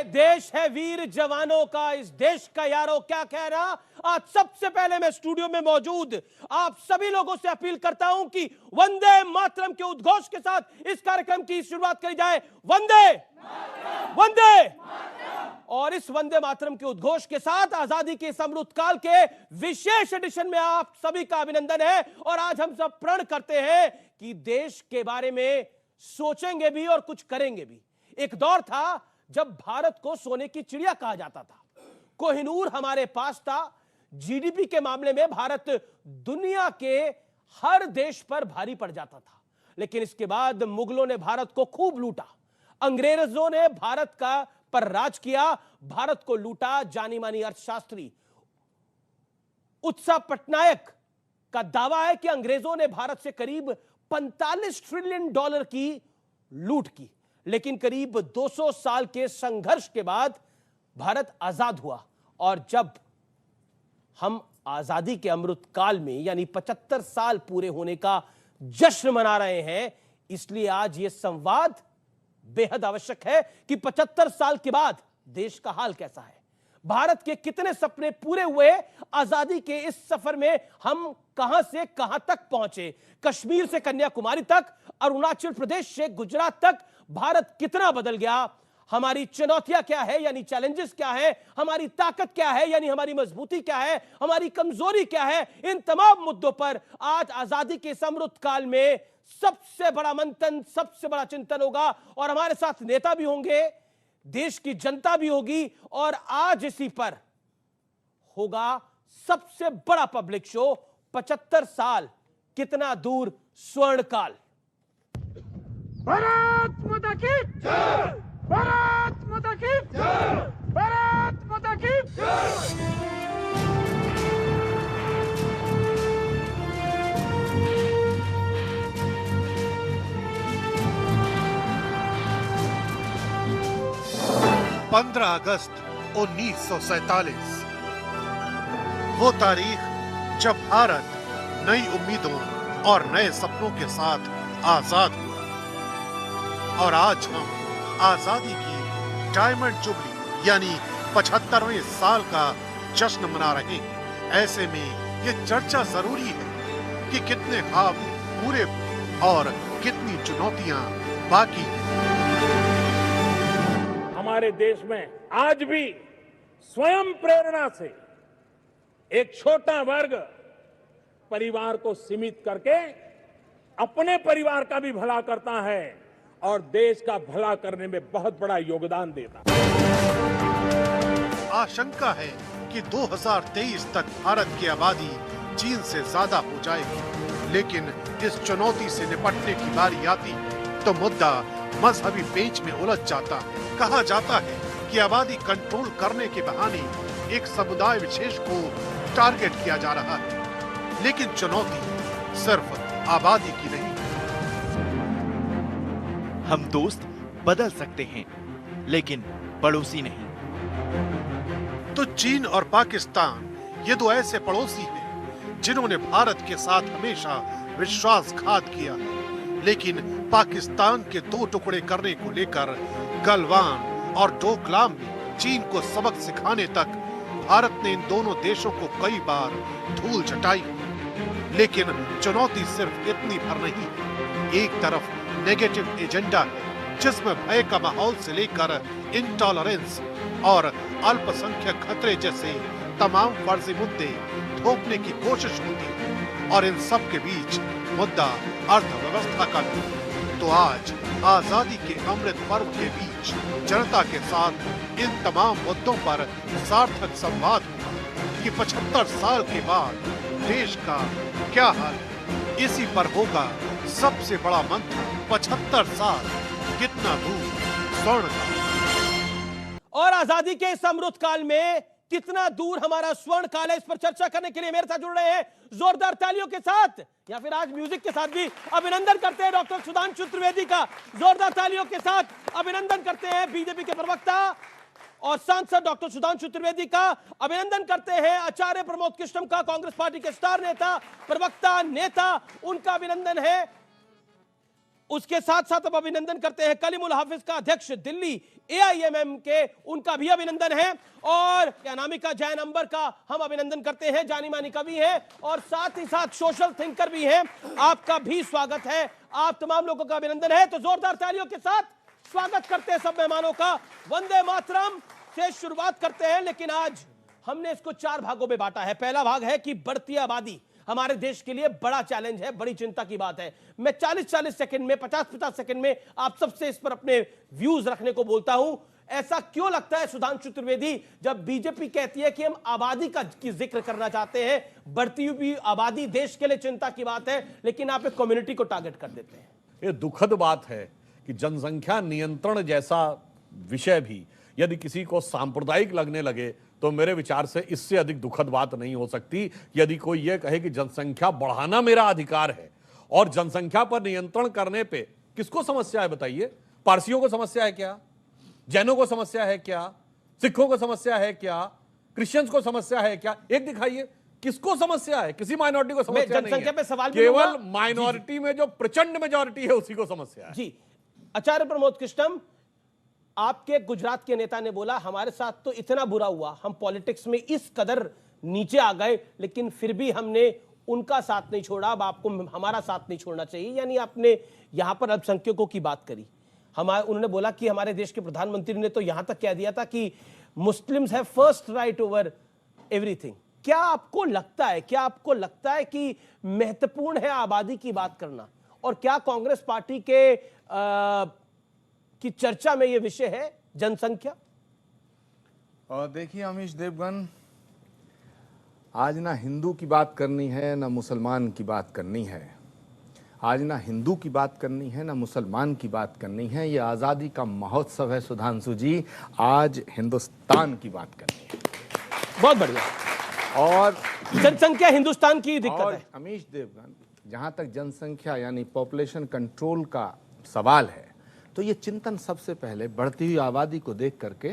देश है वीर जवानों का, इस देश का यारों क्या कहना। आज सबसे पहले मैं स्टूडियो में मौजूद आप सभी लोगों से अपील करता हूं कि वंदे मातरम के उद्घोष के साथ इस कार्यक्रम की शुरुआत करी जाए। वंदे वंदे। और इस वंदे मातरम के उद्घोष के साथ आजादी के इस अमृतकाल के विशेष एडिशन में आप सभी का अभिनंदन है। और आज हम सब प्रण करते हैं कि देश के बारे में सोचेंगे भी और कुछ करेंगे भी। एक दौर था जब भारत को सोने की चिड़िया कहा जाता था, कोहिनूर हमारे पास था। जीडीपी के मामले में भारत दुनिया के हर देश पर भारी पड़ जाता था। लेकिन इसके बाद मुगलों ने भारत को खूब लूटा, अंग्रेजों ने भारत का पर राज किया, भारत को लूटा। जानी मानी अर्थशास्त्री उत्सव पटनायक का दावा है कि अंग्रेजों ने भारत से करीब 45 ट्रिलियन डॉलर की लूट की। लेकिन करीब 200 साल के संघर्ष के बाद भारत आजाद हुआ। और जब हम आजादी के अमृत काल में यानी 75 साल पूरे होने का जश्न मना रहे हैं, इसलिए आज यह संवाद बेहद आवश्यक है कि 75 साल के बाद देश का हाल कैसा है, भारत के कितने सपने पूरे हुए, आजादी के इस सफर में हम कहां से कहां तक पहुंचे, कश्मीर से कन्याकुमारी तक, अरुणाचल प्रदेश से गुजरात तक भारत कितना बदल गया, हमारी चुनौतियां क्या है यानी चैलेंजेस क्या है, हमारी ताकत क्या है यानी हमारी मजबूती क्या है, हमारी कमजोरी क्या है। इन तमाम मुद्दों पर आज आजादी के अमृत काल में सबसे बड़ा मंथन, सबसे बड़ा चिंतन होगा। और हमारे साथ नेता भी होंगे, देश की जनता भी होगी, और आज इसी पर होगा सबसे बड़ा पब्लिक शो, 75 साल कितना दूर स्वर्णकाल। भारत माता की जय, भारत माता की जय, भारत माता की जय। 15 अगस्त 1947 वो तारीख जब भारत नई उम्मीदों और नए सपनों के साथ आजाद हुआ। और आज हम आजादी की डायमंड जुबली यानी 75वें साल का जश्न मना रहे हैं। ऐसे में ये चर्चा जरूरी है कि कितने ख्वाब पूरे और कितनी चुनौतियां बाकी हैं। हमारे देश में आज भी स्वयं प्रेरणा से एक छोटा वर्ग परिवार को सीमित करके अपने परिवार का भी भला करता है और देश का भला करने में बहुत बड़ा योगदान देता है। आशंका है कि 2023 तक भारत की आबादी चीन से ज्यादा हो जाएगी। लेकिन इस चुनौती से निपटने की बारी आती तो मुद्दा मजहबी पेंच में उलझ जाता। कहा जाता है कि आबादी कंट्रोल करने के बहाने एक समुदाय विशेष को टारगेट किया जा रहा है। लेकिन चुनौती सिर्फ आबादी की नहीं। हम दोस्त बदल सकते हैं, लेकिन पड़ोसी नहीं। तो चीन और पाकिस्तान ये दो ऐसे पड़ोसी हैं जिन्होंने भारत के साथ हमेशा विश्वासघात किया है। लेकिन पाकिस्तान के 2 टुकड़े करने को लेकर गलवान और डोकलाम में चीन को सबक सिखाने तक भारत ने इन दोनों देशों को कई बार धूल चटाई। लेकिन चुनौती सिर्फ इतनी भर नहीं। एक तरफ नेगेटिव एजेंडा है जिसमें भय का माहौल से लेकर इंटॉलरेंस और अल्पसंख्यक खतरे जैसे तमाम फर्जी मुद्दे थोपने की कोशिश होती है। और इन सब के बीच मुद्दा अर्थव्यवस्था का भी। तो आज आजादी के अमृत पर्व के बीच जनता के साथ इन तमाम मुद्दों पर सार्थक संवाद होगा कि 75 साल के बाद देश का क्या हाल है। इसी पर होगा सबसे बड़ा मंत्र, 75 साल कितना दूर स्वर्णकाल। और आजादी के इस अमृत काल में कितना दूर हमारा स्वर्ण काल है, इस पर चर्चा करने के लिए मेरे साथ जुड़ रहे हैं जोरदार तालियों के साथ या फिर आज म्यूजिक के साथ भी अभिनंदन करते हैं डॉक्टर सुधांशु त्रिवेदी का। जोरदार तालियों के साथ अभिनंदन करते हैं बीजेपी के प्रवक्ता और सांसद डॉक्टर सुधांशु त्रिवेदी का। अभिनंदन करते हैं आचार्य प्रमोद कृष्णम का, कांग्रेस पार्टी के स्टार नेता, प्रवक्ता, नेता, उनका अभिनंदन है। उसके साथ साथ अब अभिनंदन करते हैं कलीमुल हाफिज का अध्यक्ष दिल्ली एआईएमएम के, उनका भी अभिनंदन है। और अनामिका जैन अंबर का हम अभिनंदन करते हैं, जानी मानी कवि हैं और साथ ही साथ सोशल थिंकर भी हैं। आपका भी स्वागत है, आप तमाम लोगों का अभिनंदन है। तो जोरदार तालियों के साथ स्वागत करते हैं सब मेहमानों का। वंदे मातरम से शुरुआत करते हैं, लेकिन आज हमने इसको 4 भागों में बांटा है। पहला भाग है कि बढ़ती आबादी हमारे देश के लिए बड़ा चैलेंज है, बड़ी चिंता की बात है। मैं 40-40 सेकंड में, 50-50 सेकंड में आप सबसे इस पर अपने व्यूज रखने को बोलता हूं। ऐसा क्यों लगता है सुधांशु त्रिवेदी, जब बीजेपी कहती है कि हम आबादी का जिक्र करना चाहते हैं, बढ़ती हुई आबादी देश के लिए चिंता की बात है, लेकिन आप एक कम्युनिटी को टारगेट कर देते हैं। ये दुखद बात है कि जनसंख्या नियंत्रण जैसा विषय भी यदि किसी को सांप्रदायिक लगने लगे तो मेरे विचार से इससे अधिक दुखद बात नहीं हो सकती। यदि कोई यह कहे कि जनसंख्या बढ़ाना मेरा अधिकार है और जनसंख्या पर नियंत्रण करने पे किसको समस्या है बताइए? पारसियों को समस्या है क्या? जैनों को समस्या है क्या? सिखों को समस्या है क्या? क्रिश्चियंस को समस्या है क्या? एक दिखाइए किसको समस्या है? किसी माइनॉरिटी को समस्या नहीं है। पे सवाल केवल माइनॉरिटी में जो प्रचंड मेजॉरिटी है उसी को समस्या है। जी, आचार्य प्रमोद कृष्णम, आपके गुजरात के नेता ने बोला हमारे साथ तो इतना बुरा हुआ, हम पॉलिटिक्स में इस कदर नीचे आ गए, लेकिन फिर भी हमने उनका साथ नहीं छोड़ा, अब आपको हमारा साथ नहीं छोड़ना चाहिए। यानी आपने यहां पर अल्पसंख्यकों की बात करी। उन्होंने बोला कि हमारे देश के प्रधानमंत्री ने तो यहां तक कह दिया था कि Muslims have first right over everything. क्या आपको लगता है कि महत्वपूर्ण है आबादी की बात करना? और क्या कांग्रेस पार्टी के की चर्चा में यह विषय है जनसंख्या? और देखिए अमीश देवगन, आज ना हिंदू की बात करनी है ना मुसलमान की बात करनी है। आज ना हिंदू की बात करनी है ना मुसलमान की बात करनी है। ये आज़ादी का महोत्सव है सुधांशु जी, आज हिंदुस्तान की बात करनी है। बहुत बढ़िया। और जनसंख्या हिंदुस्तान की दिक्कत है। अमीश देवगन, जहां तक जनसंख्या यानी पॉपुलेशन कंट्रोल का सवाल है, तो ये चिंतन सबसे पहले बढ़ती हुई आबादी को देख करके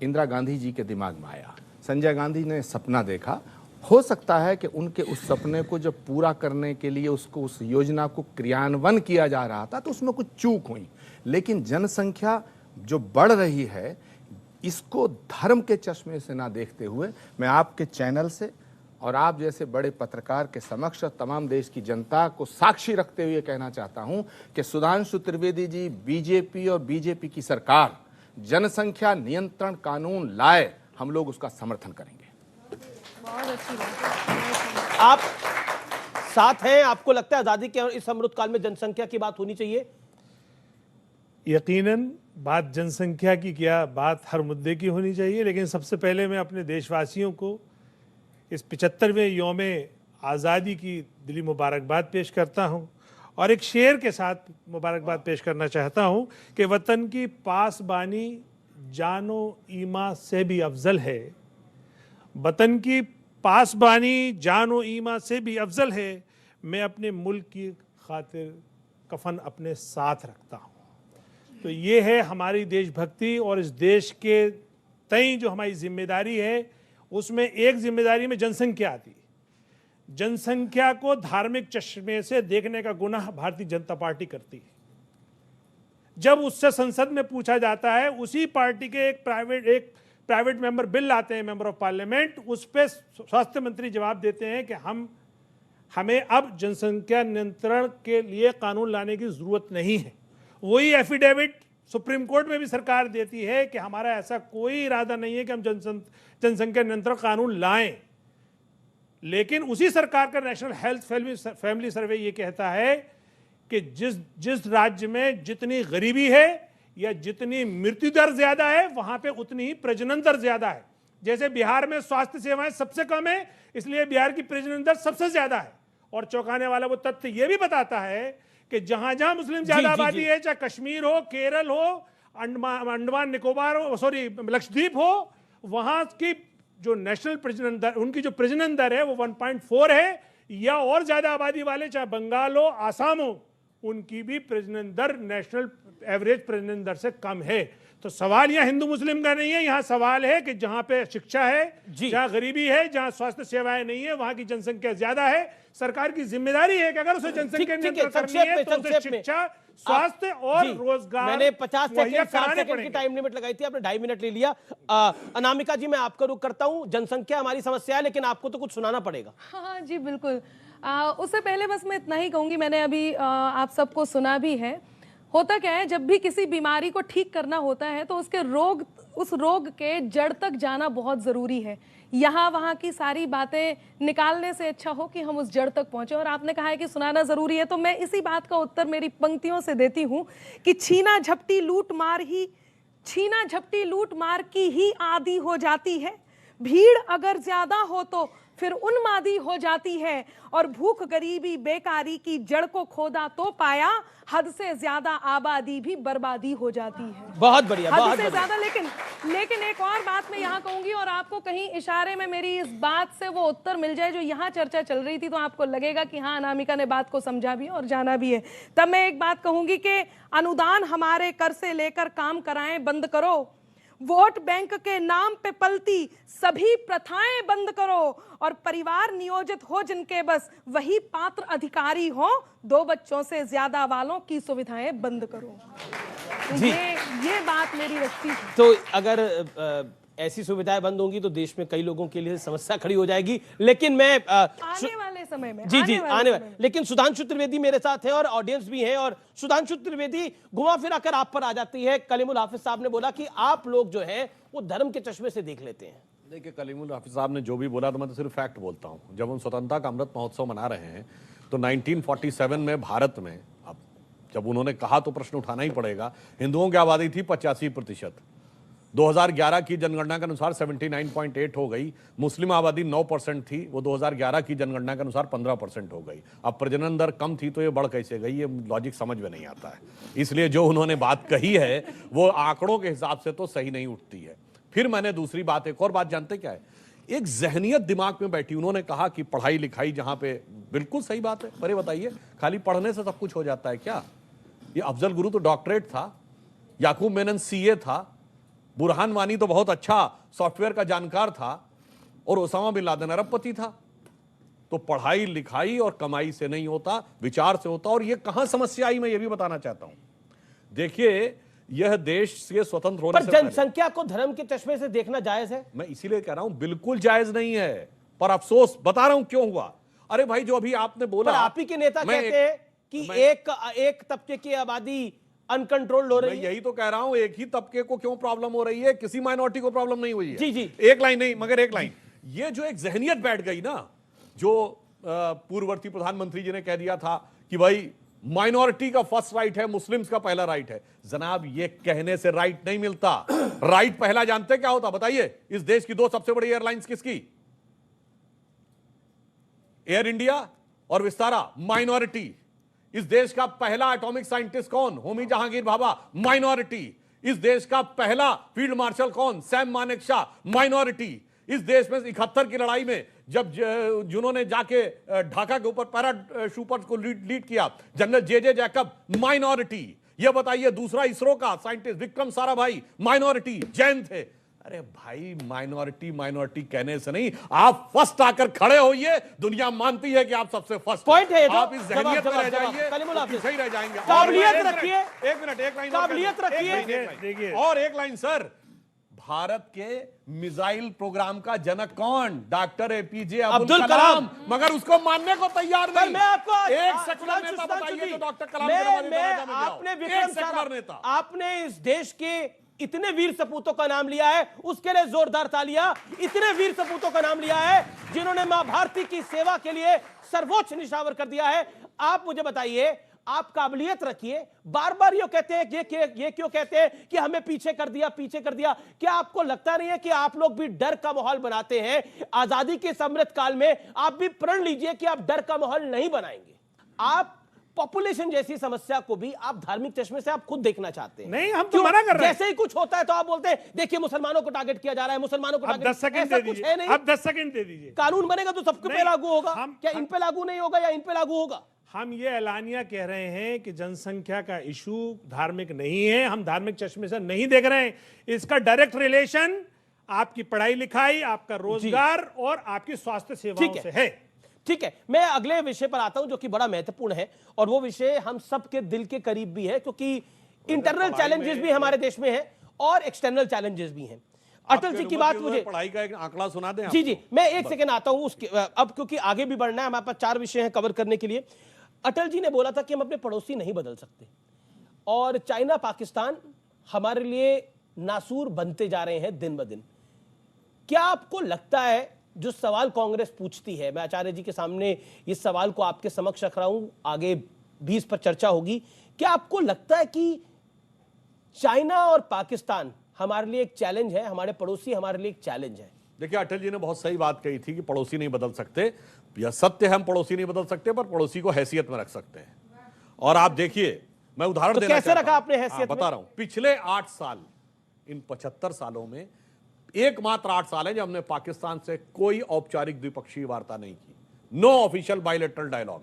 इंदिरा गांधी जी के दिमाग में आया। संजय गांधी ने सपना देखा। हो सकता है कि उनके उस सपने को जब पूरा करने के लिए उस योजना को क्रियान्वयन किया जा रहा था तो उसमें कुछ चूक हुई, लेकिन जनसंख्या जो बढ़ रही है इसको धर्म के चश्मे से ना देखते हुए मैं आपके चैनल से और आप जैसे बड़े पत्रकार के समक्ष तमाम देश की जनता को साक्षी रखते हुए कहना चाहता हूं कि सुधांशु त्रिवेदी जी, बीजेपी और बीजेपी की सरकार जनसंख्या नियंत्रण कानून लाए, हम लोग उसका समर्थन करेंगे। बहुत अच्छी बात। आप साथ हैं? आपको लगता है आजादी के इस अमृत काल में जनसंख्या की बात होनी चाहिए? यकीनन बात जनसंख्या की क्या, बात हर मुद्दे की होनी चाहिए, लेकिन सबसे पहले मैं अपने देशवासियों को इस 75वें यौमे आज़ादी की दिली मुबारकबाद पेश करता हूं और एक शेर के साथ मुबारकबाद पेश करना चाहता हूं कि वतन की पासबानी जानो ईमा से भी अफजल है। वतन की पासबानी जानो ईमा से भी अफजल है। मैं अपने मुल्क की खातिर कफन अपने साथ रखता हूं। तो ये है हमारी देशभक्ति और इस देश के तय जो हमारी जिम्मेदारी है, उसमें एक जिम्मेदारी में जनसंख्या आती है। जनसंख्या को धार्मिक चश्मे से देखने का गुनाह भारतीय जनता पार्टी करती है। जब उससे संसद में पूछा जाता है, उसी पार्टी के एक प्राइवेट मेंबर बिल लाते हैं, मेंबर ऑफ पार्लियामेंट, उस पर स्वास्थ्य मंत्री जवाब देते हैं कि हमें अब जनसंख्या नियंत्रण के लिए कानून लाने की जरूरत नहीं है। वही एफिडेविट सुप्रीम कोर्ट में भी सरकार देती है कि हमारा ऐसा कोई इरादा नहीं है कि हम जनसंख्या नियंत्रण कानून लाएं। लेकिन उसी सरकार का नेशनल हेल्थ फैमिली सर्वे ये कहता है कि जिस राज्य में जितनी गरीबी है या जितनी मृत्यु दर ज्यादा है, वहां पे उतनी ही प्रजनन दर ज्यादा है। जैसे बिहार में स्वास्थ्य सेवाएं सबसे कम है, इसलिए बिहार की प्रजनन दर सबसे ज्यादा है। और चौंकाने वाला वो तथ्य यह भी बताता है कि जहां जहां मुस्लिम ज्यादा आबादी है, चाहे कश्मीर हो, केरल हो, अंडमान निकोबार हो, लक्षद्वीप हो, वहां की जो नेशनल प्रजनन दर, उनकी जो प्रजनन दर है वो 1.4 है, या और ज्यादा आबादी वाले चाहे बंगाल हो, आसाम हो, उनकी भी प्रजनन दर नेशनल एवरेज प्रजनन दर से कम है। तो सवाल यहाँ हिंदू मुस्लिम का नहीं है, यहाँ सवाल है कि जहाँ पे शिक्षा है, जी। जहाँ गरीबी है, जहाँ स्वास्थ्य सेवाएं नहीं है, वहाँ की जनसंख्या ज्यादा है। सरकार की जिम्मेदारी है कि अगर उसे जनसंख्या ठीक है, नियंत्रण करनी संक्षेप है में, तो उसे संक्षेप में। शिक्षा, स्वास्थ्य और जी, रोजगार मैंने 50 मुहैया सेकंड 60 कराने सेकंड की पड़ेंगे। टाइम लिमिट लगाई थी, आपने 2.5 मिनट ले लिया। अनामिका जी, मैं आपका रुख करता हूं। जनसंख्या हमारी समस्या है, लेकिन आपको तो कुछ सुनाना पड़ेगा। हाँ जी बिल्कुल। उससे पहले बस मैं इतना ही कहूंगी, मैंने अभी आप सबको सुना भी है। होता क्या है, जब भी किसी बीमारी को ठीक करना होता है तो उस रोग के जड़ तक जाना बहुत जरूरी है। यहाँ वहाँ की सारी बातें निकालने से अच्छा हो कि हम उस जड़ तक पहुंचे। और आपने कहा है कि सुनाना जरूरी है, तो मैं इसी बात का उत्तर मेरी पंक्तियों से देती हूँ कि छीना झपटी लूट मार की ही आदी हो जाती है। भीड़ अगर ज्यादा हो तो फिर उन्मादी हो जाती है। और भूख गरीबी बेकारी की जड़ को खोदा तो पाया, हद से ज्यादा आबादी भी बर्बादी हो जाती है। बहुत बढ़िया, हद बहुत से बढ़िया। ज्यादा। लेकिन एक और बात मैं यहाँ कहूंगी, और आपको कहीं इशारे में मेरी इस बात से वो उत्तर मिल जाए जो यहाँ चर्चा चल रही थी, तो आपको लगेगा कि हाँ, अनामिका ने बात को समझा भी और जाना भी है। तब मैं एक बात कहूंगी कि अनुदान हमारे कर से लेकर काम कराएं बंद करो। वोट बैंक के नाम पे पलती सभी प्रथाएं बंद करो। और परिवार नियोजित हो जिनके बस वही पात्र अधिकारी हो। 2 बच्चों से ज्यादा वालों की सुविधाएं बंद करो। जी। ये बात मेरी रखती थी। तो अगर ऐसी सुविधाएं बंद होंगी तो देश में कई लोगों के लिए समस्या खड़ी हो जाएगी। लेकिन मैं आने वाले समय में, जी आने वाले समय में। लेकिन सुधांशु त्रिवेदी मेरे साथ है और ऑडियंस भी है। और सुधांशु त्रिवेदी, घुमा फिरा कर आप पर आ जाती है। कलीमुल हाफिज साहब ने बोला कि आप लोग जो हैं वो धर्म के चश्मे से देख लेते हैं। देखिए, कलीमुल हाफिज साहब ने जो भी बोला, तो मैं तो सिर्फ फैक्ट बोलता हूँ। जब हम स्वतंत्रता का अमृत महोत्सव मना रहे हैं तो 1947 में भारत में, अब जब उन्होंने कहा तो प्रश्न उठाना ही पड़ेगा, हिंदुओं की आबादी थी 85%। 2011 की जनगणना के अनुसार 79.8 हो गई। मुस्लिम आबादी 9% थी, वो 2011 की जनगणना के अनुसार 15% हो गई। अब प्रजनन दर कम थी तो ये बढ़ कैसे गई, ये लॉजिक समझ में नहीं आता है। इसलिए जो उन्होंने बात कही है वो आंकड़ों के हिसाब से तो सही नहीं उठती है। फिर मैंने दूसरी बात, एक और बात जानते क्या है, एक जहनियत दिमाग में बैठी। उन्होंने कहा कि पढ़ाई लिखाई जहां पे, बिल्कुल सही बात है, पर ये बताइए खाली पढ़ने से सब कुछ हो जाता है क्या? ये अफजल गुरु तो डॉक्टरेट था, याकूब मेनन सीए था, बुरहान वानी तो बहुत अच्छा सॉफ्टवेयर का जानकार था, और ओसामा बिन लादेन अरबपति था। तो पढ़ाई लिखाई और कमाई से नहीं होता, विचार से होता। और ये कहां समस्या आई, मैं ये भी बताना चाहता हूं। देखिए, यह देश से स्वतंत्र होने पर से पहले, जनसंख्या को धर्म के चश्मे से देखना जायज है? मैं इसीलिए कह रहा हूं बिल्कुल जायज नहीं है, पर अफसोस बता रहा हूं क्यों हुआ। अरे भाई, जो अभी आपने बोला, पर आप ही के नेता कहते हैं कि एक तबके की आबादी अनकंट्रोल्ड हो रही है। यही तो कह रहा हूं, एक ही तबके को क्यों प्रॉब्लम हो रही है, किसी माइनॉरिटी को प्रॉब्लम नहीं हुई है। जी जी, एक लाइन नहीं, मगर एक लाइन, ये जो एक जहनियत बैठ गई ना, जो पूर्ववर्ती प्रधानमंत्री जी ने कह दिया था कि भाई माइनॉरिटी का फर्स्ट राइट है, मुस्लिम्स का पहला राइट है। जनाब, ये कहने से राइट नहीं मिलता। राइट पहला जानते क्या होता, बताइए? इस देश की 2 सबसे बड़ी एयरलाइंस किसकी? एयर इंडिया और विस्तारा, माइनॉरिटी। इस देश का पहला एटॉमिक साइंटिस्ट कौन? होमी जहांगीर भाभा, माइनॉरिटी। इस देश का पहला फील्ड मार्शल कौन? Sam Manekshaw, minority. इस देश में 71 की लड़ाई में जब जिन्होंने जाके ढाका के ऊपर पैराशूटर्स को लीड किया, जनरल जे जैकब, माइनॉरिटी। ये बताइए, दूसरा इसरो का साइंटिस्ट विक्रम साराभाई, माइनॉरिटी, जैन थे। अरे भाई, माइनॉरिटी कहने से नहीं, आप फर्स्ट आकर खड़े होइए। दुनिया मानती है कि आप सबसे फर्स्ट। पॉइंट है, आप इस जहनियत में रह जाइए, कलीमुल हाफिज सही रह जाएंगे। काबिलियत रखिए, एक मिनट, एक लाइन काबिलियत रखिए। देखिए, और एक लाइन सर, भारत के मिसाइल प्रोग्राम का जनक कौन? Doctor APJ Abdul Kalam. मगर उसको मानने को तैयार नहीं। मैं आपको एक सेकुलर नेता बताइए जो डॉक्टर कलाम के बारे में आपने विक्रम सेकुलर नेता, आपने इस देश के इतने वीर सपूतों का नाम लिया है, उसके लिए जोरदार तालियां। इतने वीर सपूतों का नाम लिया है जिन्होंने मां भारती की सेवा के लिए सर्वोच्च निशावर कर दिया है। आप मुझे बताइए, आप काबिलियत रखिए। बार बार ये कहते हैं, ये क्यों कहते हैं कि हमें पीछे कर दिया, पीछे कर दिया? क्या आपको लगता नहीं है कि आप लोग भी डर का माहौल बनाते हैं? आजादी के अमृत काल में आप भी प्रण लीजिए कि आप डर का माहौल नहीं बनाएंगे। आप पॉपुलेशन जैसी समस्या को भी आप धार्मिक चश्मे से आप खुद देखना चाहते हैं। नहीं, हम तो मना कर रहे हैं। जैसे ही कुछ होता है तो आप बोलते हैं देखिए मुसलमानों को टारगेट किया जा रहा है, मुसलमानों को अब 10 सेकंड दे दीजिए, अब 10 सेकंड दे दीजिए। कानून बनेगा तो सबके पे लागू होगा, हम- क्या इन पे लागू नहीं होगा या इन पे लागू होगा? हम ये एलानिया कह रहे हैं कि जनसंख्या का इशू धार्मिक नहीं है, हम धार्मिक चश्मे से नहीं देख रहे हैं। इसका डायरेक्ट रिलेशन आपकी पढ़ाई लिखाई, आपका रोजगार और आपकी स्वास्थ्य सेवाओं से है। ठीक है, मैं अगले विषय पर आता हूं जो कि बड़ा महत्वपूर्ण है और वो विषय हम सबके दिल के करीब भी है, क्योंकि इंटरनल चैलेंजेस भी हमारे देश में है और एक्सटर्नल चैलेंजेस भी हैं। अटल जी की बात मुझे पढ़ाई का एक आंकड़ा सुना दें। जी, मैं एक सेकंड आता हूं उसके, अब क्योंकि आगे भी बढ़ना है, हमारे पास 4 विषय हैं कवर करने के लिए। अटल जी ने बोला था कि हम अपने पड़ोसी नहीं बदल सकते और चाइना पाकिस्तान हमारे लिए नासूर बनते जा रहे हैं दिन ब दिन। क्या आपको लगता है, जो सवाल कांग्रेस पूछती है, मैं आचार्य जी के सामने इस सवाल को आपके समक्ष रख रहा हूं, आगे भी इस पर चर्चा होगी, क्या आपको लगता है कि चाइना और पाकिस्तान हमारे लिए एक चैलेंज है, हमारे पड़ोसी हमारे लिए एक चैलेंज है? देखिए, अटल जी ने बहुत सही बात कही थी कि पड़ोसी नहीं बदल सकते। यह सत्य है, हम पड़ोसी नहीं बदल सकते, पर पड़ोसी को हैसियत में रख सकते हैं। और आप देखिए, मैं उदाहरण देना कैसे रखा आपने हैसियत में? बता रहा हूं। पिछले 8 साल, इन 75 सालों में एकमात्र 8 साल है जब हमने पाकिस्तान से कोई औपचारिक द्विपक्षीय वार्ता नहीं की, नो ऑफिशियल बायलैटरल डायलॉग।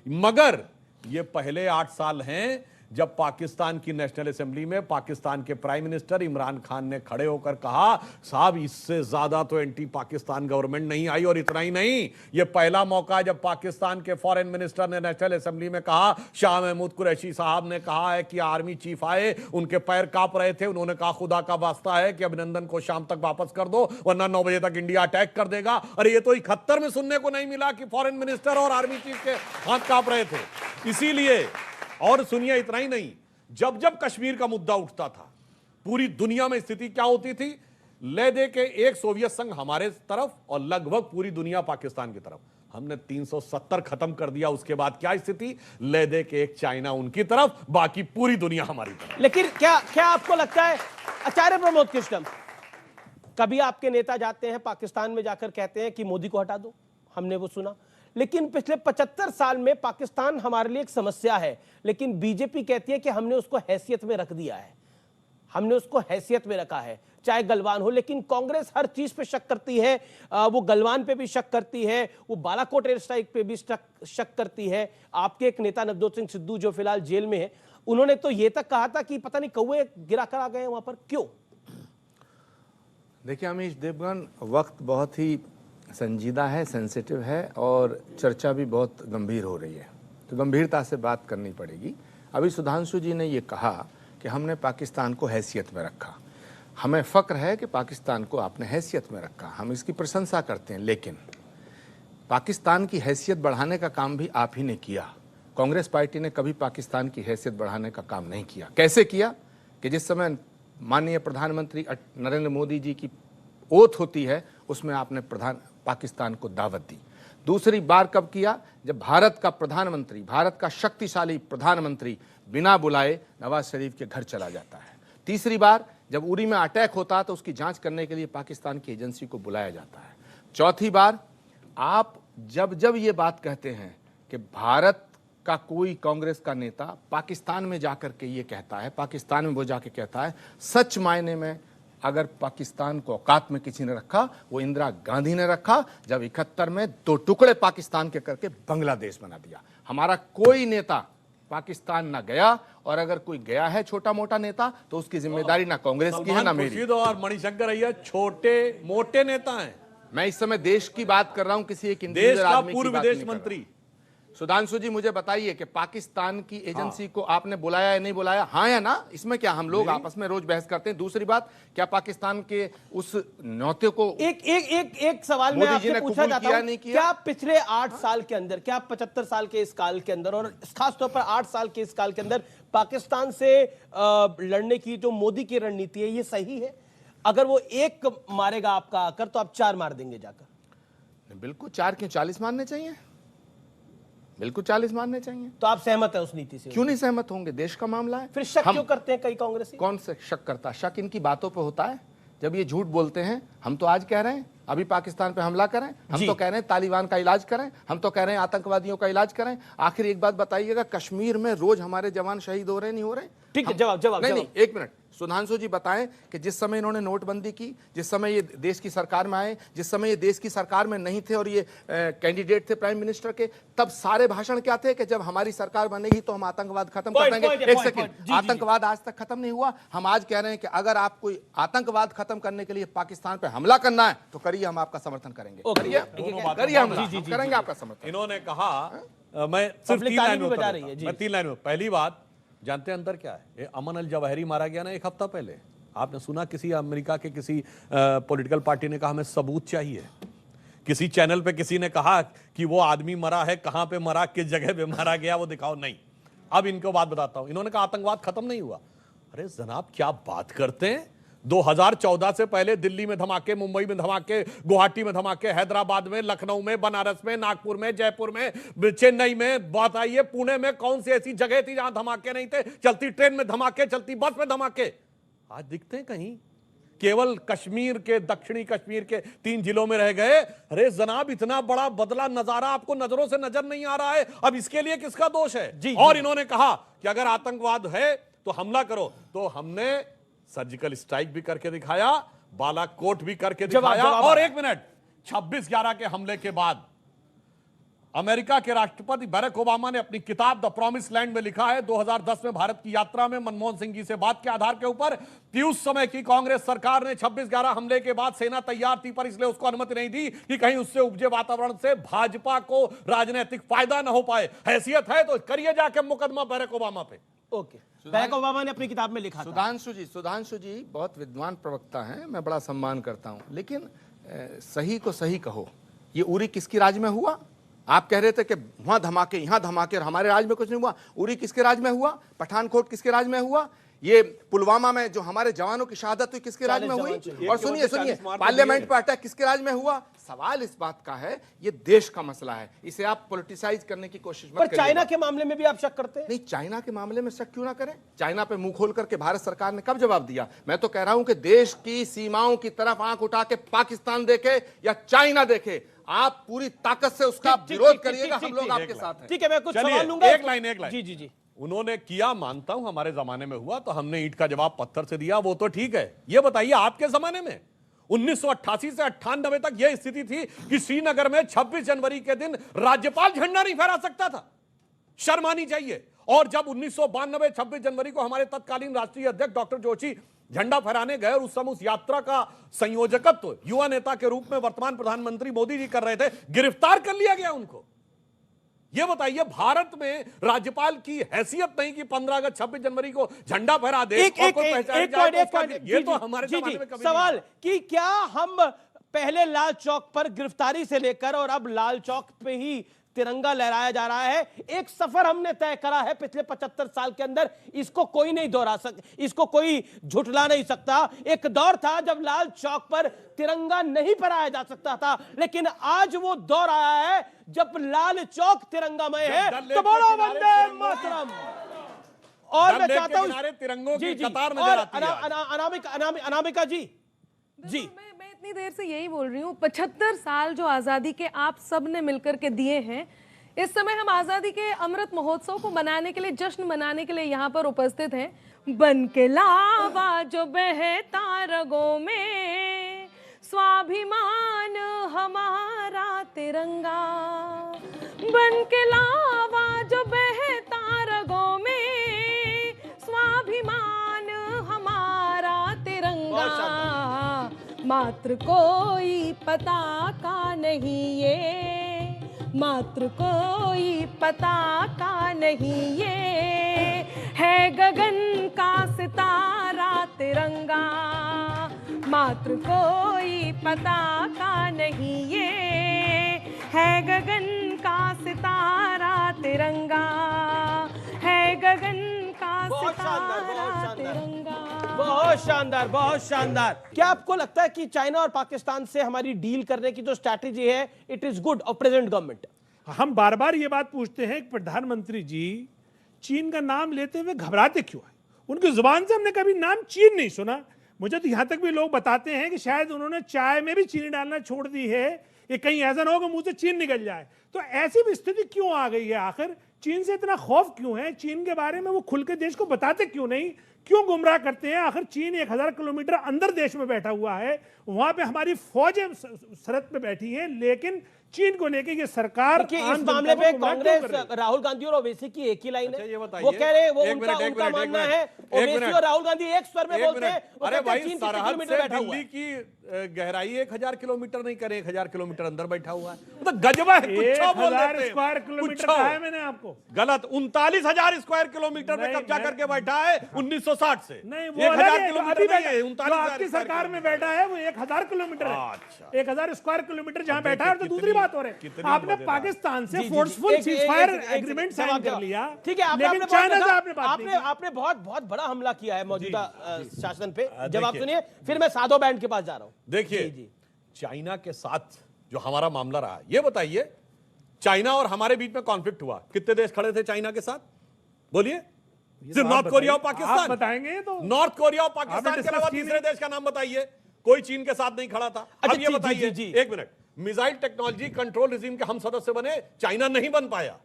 मगर ये पहले 8 साल हैं जब पाकिस्तान की नेशनल असेंबली में पाकिस्तान के प्राइम मिनिस्टर इमरान खान ने खड़े होकर कहा, साहब इससे ज्यादा तो एंटी पाकिस्तान गवर्नमेंट नहीं आई। और इतना ही नहीं, यह पहला मौका है जब पाकिस्तान के फॉरेन मिनिस्टर ने नेशनल असेंबली में कहा, शाह महमूद कुरैशी साहब ने कहा है कि आर्मी चीफ आए, उनके पैर कांप रहे थे, उन्होंने कहा खुदा का वास्ता है कि अभिनंदन को शाम तक वापस कर दो वरना 9 बजे तक इंडिया अटैक कर देगा। अरे ये तो 71 में सुनने को नहीं मिला कि फॉरेन मिनिस्टर और आर्मी चीफ के हाथ कांप रहे थे। इसीलिए, और सुनिए, इतना ही नहीं, जब जब कश्मीर का मुद्दा उठता था पूरी दुनिया में स्थिति क्या होती थी? ले दे के एक सोवियत संघ हमारे तरफ और लगभग पूरी दुनिया पाकिस्तान की तरफ। हमने 370 खत्म कर दिया, उसके बाद क्या स्थिति? ले दे के एक चाइना उनकी तरफ, बाकी पूरी दुनिया हमारी तरफ। लेकिन क्या आपको लगता है, आचार्य प्रमोद कृष्णम, कभी आपके नेता जाते हैं पाकिस्तान में, जाकर कहते हैं कि मोदी को हटा दो? हमने वो सुना। लेकिन पिछले 75 साल में पाकिस्तान हमारे लिए एक समस्या है, लेकिन बीजेपी कहती है कि हमने उसको हैसियत में रख दिया है, हमने उसको हैसियत में रखा है, चाहे गलवान हो। लेकिन कांग्रेस हर चीज पे शक करती है, वो गलवान पे भी शक करती है, वो बालाकोट एयर स्ट्राइक पे भी शक करती है। आपके एक नेता नवजोत सिंह सिद्धू जो फिलहाल जेल में है, उन्होंने तो ये तक कहा था कि पता नहीं कौवे गिरा कर आ गए वहां पर, क्यों? देखिए अमीश देवगन, वक्त बहुत ही संजीदा है, सेंसिटिव है और चर्चा भी बहुत गंभीर हो रही है, तो गंभीरता से बात करनी पड़ेगी। अभी सुधांशु जी ने ये कहा कि हमने पाकिस्तान को हैसियत में रखा। हमें फ़क्र है कि पाकिस्तान को आपने हैसियत में रखा, हम इसकी प्रशंसा करते हैं, लेकिन पाकिस्तान की हैसियत बढ़ाने का काम भी आप ही ने किया। कांग्रेस पार्टी ने कभी पाकिस्तान की हैसियत बढ़ाने का काम नहीं किया। कैसे किया? कि जिस समय माननीय प्रधानमंत्री नरेंद्र मोदी जी की ओथ होती है, उसमें आपने पाकिस्तान को दावत दी। दूसरी बार कब किया? जब भारत का प्रधानमंत्री, भारत का शक्तिशाली प्रधानमंत्री बिना बुलाए नवाज शरीफ के घर चला जाता है। तीसरी बार जब उरी में अटैक होता है तो उसकी जांच करने के लिए पाकिस्तान की एजेंसी को बुलाया जाता है। चौथी बार आप जब ये बात कहते हैं कि भारत का कोई कांग्रेस का नेता पाकिस्तान में जाकर के ये कहता है, पाकिस्तान में वो जाके कहता है, सच मायने में अगर पाकिस्तान को औकात में किसी ने रखा, वो इंदिरा गांधी ने रखा, जब 71 में 2 टुकड़े पाकिस्तान के करके बांग्लादेश बना दिया। हमारा कोई नेता पाकिस्तान ना गया, और अगर कोई गया है छोटा मोटा नेता तो उसकी जिम्मेदारी ना कांग्रेस की है ना मेरी। और मणिशंकर अय्यर छोटे मोटे नेता हैं। मैं इस समय देश की बात कर रहा हूं, किसी एक देश का पूर्व विदेश मंत्री। सुधांशु जी मुझे बताइए कि पाकिस्तान की एजेंसी को आपने बुलाया या नहीं बुलाया? हाँ या ना? इसमें क्या, हम लोग आपस में रोज बहस करते हैं। दूसरी बात, क्या पाकिस्तान के उस न्योते को एक सवाल मैं आपसे पूछना चाहता हूं, क्या पिछले 8 साल के अंदर, क्या 75 साल के इस काल के अंदर और खासतौर पर 8 साल के इस काल के अंदर पाकिस्तान से लड़ने की जो मोदी की रणनीति है, ये सही है? अगर वो 1 मारेगा आपका आकर, तो आप 4 मार देंगे जाकर? बिल्कुल 4 क्यों, 40 मारने चाहिए, बिल्कुल 40 मारने चाहिए। तो आप सहमत है उस नीति से? क्यों नहीं सहमत होंगे, देश का मामला है। फिर शक क्यों करते हैं कई कांग्रेसी? कौन से शक करता है? शक इनकी बातों पे होता है जब ये झूठ बोलते हैं। हम तो आज कह रहे हैं अभी पाकिस्तान पे हमला करें, हम तो कह रहे हैं तालिबान का इलाज करें, हम तो कह रहे हैं आतंकवादियों का इलाज करें। आखिर एक बात बताइएगा, कश्मीर में रोज हमारे जवान शहीद हो रहे नहीं हो रहे? ठीक है, जवाब नहीं, एक मिनट सुधांशु जी बताएं कि जिस समय इन्होंने नोटबंदी की, जिस समय ये देश की सरकार में आए, जिस समय ये देश की सरकार में नहीं थे और ये कैंडिडेट थे प्राइम मिनिस्टर के, तब सारे भाषण क्या थे कि जब हमारी सरकार बनेगी तो हम आतंकवाद खत्म कर देंगे। एक सेकंड, आतंकवाद आज तक खत्म नहीं हुआ। हम आज कह रहे हैं कि अगर आप कोई आतंकवाद खत्म करने के लिए पाकिस्तान पे हमला करना है तो करिए, हम आपका समर्थन करेंगे। करिए हमला, करेंगे आपका समर्थन। इन्होंने कहा मैं सिर्फ 3 लाइन में बता रही है। मैं 3 लाइन में, पहली बात, जानते हैं अंदर क्या है? ये अमन अल जवाहिरी मारा गया ना 1 हफ्ता पहले, आपने सुना किसी अमेरिका के किसी पॉलिटिकल पार्टी ने कहा हमें सबूत चाहिए। किसी चैनल पे किसी ने कहा कि वो आदमी मरा है, कहां पे मरा, किस जगह पे मारा गया, वो दिखाओ। नहीं। अब इनको बात बताता हूं, इन्होंने कहा आतंकवाद खत्म नहीं हुआ। अरे जनाब क्या बात करते हैं? 2014 से पहले दिल्ली में धमाके, मुंबई में धमाके, गुवाहाटी में धमाके, हैदराबाद में, लखनऊ में, बनारस में, नागपुर में, जयपुर में, चेन्नई में, बताइए पुणे में कौन सी ऐसी जगह थी जहां धमाके नहीं थे? चलती ट्रेन में धमाके, चलती बस में धमाके। आज दिखते हैं कहीं? केवल कश्मीर के, दक्षिणी कश्मीर के 3 जिलों में रह गए। अरे जनाब इतना बड़ा बदला नजारा आपको नजरों से नजर नहीं आ रहा है? अब इसके लिए किसका दोष है? और इन्होंने कहा कि अगर आतंकवाद है तो हमला करो, तो हमने सर्जिकल स्ट्राइक भी करके दिखाया, बालाकोट भी करके दिखाया। और 1 मिनट, 26/11 के हमले के बाद अमेरिका के राष्ट्रपति बराक ओबामा ने अपनी किताब द प्रॉमिस लैंड में लिखा है 2010 में भारत की यात्रा में मनमोहन सिंह जी से बात के आधार के ऊपर कि उस समय की कांग्रेस सरकार ने 26/11 हमले के बाद सेना तैयार थी, पर इसलिए उसको अनुमति नहीं दी कि कहीं उससे उपजे वातावरण से भाजपा को राजनीतिक फायदा ना हो पाए। हैसियत है तो करिए जाके मुकदमा बराक ओबामा पे। ओके, बराक ओबामा ने अपनी किताब में लिखा था। सुधांशु जी बहुत विद्वान प्रवक्ता हैं, मैं बड़ा सम्मान करता हूं, लेकिन सही को सही कहो। ये उरी किसकी राज में हुआ? आप कह रहे थे कि वहां धमाके, यहां धमाके, और हमारे राज में कुछ नहीं हुआ। उरी किसके राज में हुआ? पठानकोट किसके राज में हुआ? ये पुलवामा में जो हमारे जवानों की शहादत हुई किसके राज में हुई? और सुनिए पार्लियामेंट पर अटैक किसके राज में हुआ? सवाल इस बात का है, ये देश का मसला है, इसे आप पॉलिटिसाइज करने की कोशिश मत करिए। पर चाइना के मामले में भी आप शक करते हैं? नहीं, चाइना के मामले में शक क्यों ना करें? चाइना पे मुंह खोल करके भारत सरकार ने कब जवाब दिया? मैं तो कह रहा हूं कि देश की सीमाओं की तरफ आंख उठा के पाकिस्तान देखे या चाइना देखे, आप पूरी ताकत से उसका विरोध करिएगा, हम लोग आपके साथ हैं। ठीक है, मैं कुछ सवाल लूंगा। एक लाइन। जी। उन्होंने किया, मानता हूं हमारे जमाने में हुआ तो हमने ईंट का जवाब पत्थर से दिया, वो तो ठीक है। ये बताइए आपके जमाने में 1988 से 98 तक यह स्थिति थी कि श्रीनगर में 26 जनवरी के दिन राज्यपाल झंडा नहीं फहरा सकता था। शर्म आनी चाहिए। और जब 1992 26 जनवरी को हमारे तत्कालीन राष्ट्रीय अध्यक्ष डॉक्टर जोशी झंडा फहराने गए और उस समय उस यात्रा का संयोजकत्व युवा नेता के रूप में वर्तमान प्रधानमंत्री मोदी जी कर रहे थे, गिरफ्तार कर लिया गया उनको। यह बताइए भारत में राज्यपाल की हैसियत नहीं कि 15 अगस्त 26 जनवरी को झंडा फहरा दे। एक तो हमारे जमाने में कभी सवाल कि क्या हम पहले लाल चौक पर गिरफ्तारी से लेकर और अब लाल चौक पे ही तिरंगा लहराया जा रहा है, एक सफर हमने तय करा है पिछले 75 साल के अंदर, इसको कोई नहीं दोहरा सकता, इसको कोई झुठला नहीं सकता। एक दौर था जब लाल चौक पर तिरंगा नहीं फहराया जा सकता था, लेकिन आज वो दौर आया है जब लाल चौक तिरंगामय है। तो बोलो वंदे मातरम। और मैं चाहता हूं तिरंगों की कतार नजर आती है। अनामिका जी। मैं इतनी देर से यही बोल रही हूँ, 75 साल जो आजादी के आप सब ने मिलकर के दिए हैं, इस समय हम आजादी के अमृत महोत्सव को मनाने के लिए, जश्न मनाने के लिए यहाँ पर उपस्थित हैं। बन के लावा जो बहता रगों में, स्वाभिमान हमारा तिरंगा। बन के लावा जो बहता रगों में, स्वाभिमान हमारा तिरंगा। मात्र कोई पताका नहीं ये, मात्र कोई पताका नहीं ये, है गगन का सितारा तिरंगा। मात्र कोई पताका नहीं ये, है गगन का सितारा तिरंगा, है गगन का सितारा तिरंगा। बहुत शानदार, बहुत शानदार। क्या आपको लगता है कि चाइना और पाकिस्तान से हमारी डील करने की जो स्ट्रैटेजी है, it is good of present government? हम बार बार ये बात पूछते हैं कि प्रधानमंत्री जी चीन का नाम लेते हुए घबराते क्यों है? उनकी जुबान से हमने कभी नाम चीन नहीं सुना। मुझे तो यहां तक भी लोग बताते हैं कि शायद उन्होंने चाय में भी चीनी डालना छोड़ दी है, ये कहीं ऐसा ना हो कि मुंह से चीन निकल जाए। तो ऐसी भी स्थिति क्यों आ गई है आखिर चीन से इतना खौफ क्यों है? चीन के बारे में वो खुल के देश को बताते क्यों नहीं? क्यों गुमराह करते हैं? आखिर चीन 1000 किलोमीटर अंदर देश में बैठा हुआ है, वहां पे हमारी फौजें सरहद पे बैठी हैं, लेकिन चीन को लेके ये सरकार देखिए, इस मामले पे कांग्रेस, राहुल गांधी और ओवैसी की एक ही लाइन है। वो कह रहे हैं, वो उनका मानना है, ओवैसी और राहुल गांधी एक स्वर में बोलते हैं, अरे भाई, चीन सरहद किलोमीटर से बैठा हुआ दिल्ली है। की गहराई 1000 किलोमीटर नहीं करे, 1000 किलोमीटर अंदर बैठा हुआ है। तो गजबा है, कुछ बोल देते हैं। स्क्वायर किलोमीटर कहा है मैंने आपको? गलत, 39,000 स्क्वायर किलोमीटर पे कब्जा करके बैठा है 1960 से। नहीं, वो 1000 किलोमीटर किलोमीटर नहीं है, 39,000 आपकी सरकार में बैठा है वो 1000 किलोमीटर है। अच्छा। 1000 स्क्वायर किलोमीटर जहां बैठा है। तो दूसरी बात हो रही है, आपने पाकिस्तान से जी, फोर्सफुल एक- सीजफायर एक- एक- एग्रीमेंट जवाब साइन कर जवाब। लिया, ठीक है, लेकिन चाइना से आपने बात नहीं की। आपने बहुत बड़ा हमला किया है मौजूदा शासन पे। जवाब देखिए। सुनिए, फिर मैं साधो बैंड के पास जा रहा हूं। देखिए, जी। चाइना के साथ जो हमारा मामला रहा, ये बताइए, चाइना और हमारे बीच में कॉन्फ्लिक्ट हुआ, कितने देश खड़े थे चाइना के साथ? बोलिए। सिर्फ नॉर्थ कोरिया और पाकिस्तान? आप बताएंगे तो। नॉर्थ कोरिया और पाकिस्तान के डिस्कस अलावा की तीसरे देश का नाम बताइए। कोई चीन के साथ नहीं खड़ा था। अच्छा, अब ये जी, जी, बताइए, जी। एक minute, missile technology control regime के हम सदस्य बने, चाइना नहीं बन पाया।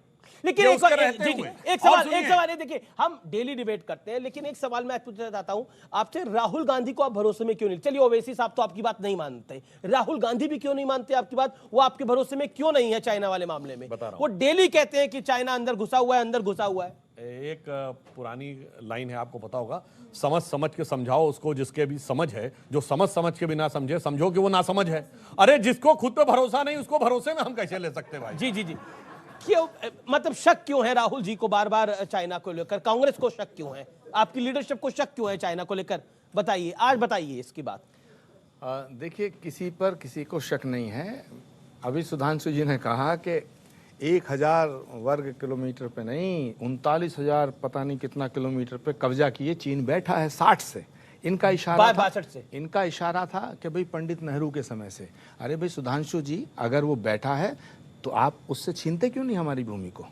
लेकिन ये एक उसके रहते जी, हुए। एक और सवाल है, देखिए, हम डेली डिबेट करते हैं, लेकिन एक सवाल मैं पूछना चाहता हूं आपसे, राहुल गांधी को आप भरोसे में क्यों नहीं? चलिए, ओवैसी साहब तो आपकी बात नहीं मानते, राहुल गांधी भी क्यों नहीं मानते आपकी बात? वो आपके भरोसे में क्यों नहीं है चाइना वाले मामले में? बता रहा हूं। वो डेली कहते हैं कि चाइना अंदर घुसा हुआ है, अंदर घुसा हुआ है। एक पुरानी लाइन है, आपको पता होगा, समझ समझ के समझाओ उसको जिसके भी समझ है, जो समझ समझ के भी ना समझे, समझो कि वो ना समझ है। अरे जिसको खुद पे भरोसा नहीं, उसको भरोसे में हम कैसे ले सकते भाई? जी जी जी, क्यों, मतलब शक क्यों है राहुल जी को बार बार चाइना को लेकर? कांग्रेस को शक क्यों है? आपकी लीडरशिप को शक क्यों है चाइना को लेकर? बताइए, आज बताइए इसकी बात। देखिए, किसी पर किसी को शक नहीं है। अभी सुधांशु जी ने कहा कि 1000 वर्ग किलोमीटर पे नहीं, 39,000 पता नहीं कितना किलोमीटर पे कब्जा किए चीन बैठा है 60 से। इनका इशारा था, 62 से। इनका इशारा था कि भाई पंडित नेहरू के समय से। अरे भाई सुधांशु जी, अगर वो बैठा है तो आप उससे छीनते क्यों नहीं हमारी भूमि को?